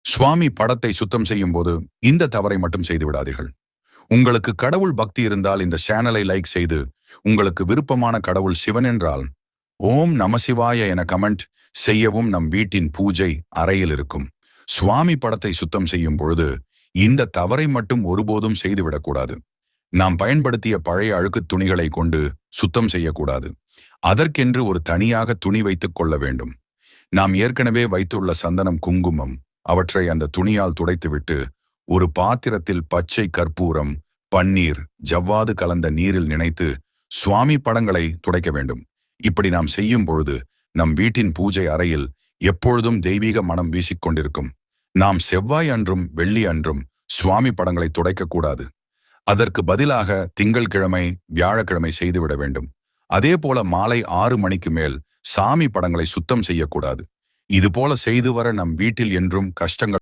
சுவாமி படத்தை சுத்தம் செய்யும் போது இந்த தவறை மட்டும் செய்து விடாதீர்கள். உங்களுக்கு கடவுள் பக்தி இருந்தால் இந்த சேனலை லைக் செய்து, உங்களுக்கு விருப்பமான கடவுள் சிவன் என்றால் ஓம் நமசிவாய என கமெண்ட் செய்யவும் நம் வீட்டின் பூஜை அறையில் இருக்கும். சுவாமி படத்தை சுத்தம் செய்யும் பொழுது இந்த தவறை மட்டும் ஒருபோதும் செய்துவிடக்கூடாது. நாம் பயன்படுத்திய பழைய அழுக்கு துணிகளை கொண்டு சுத்தம் செய்யக்கூடாது. அதற்கென்று ஒரு தனியாக துணி வைத்துக் கொள்ள வேண்டும். நாம் ஏற்கனவே வைத்துள்ள சந்தனம், குங்குமம் அவற்றை அந்த துணியால் துடைத்துவிட்டு ஒரு பாத்திரத்தில் பச்சை கற்பூரம், பன்னீர், ஜவ்வாது கலந்த நீரில் நினைத்து சுவாமி படங்களை துடைக்க வேண்டும். இப்படி நாம் செய்யும் பொழுது நம் வீட்டின் பூஜை அறையில் எப்பொழுதும் தெய்வீக மனம் வீசிக்கொண்டிருக்கும். நாம் செவ்வாய் அன்றும் வெள்ளி அன்றும் சுவாமி படங்களை துடைக்கக்கூடாது. அதற்கு பதிலாக திங்கள்கிழமை, வியாழக்கிழமை செய்துவிட வேண்டும். அதே போல மாலை 6 மணிக்கு மேல் சாமி படங்களை சுத்தம் செய்யக்கூடாது. இதுபோல செய்து வர நம் வீட்டில் என்றும் கஷ்டங்கள்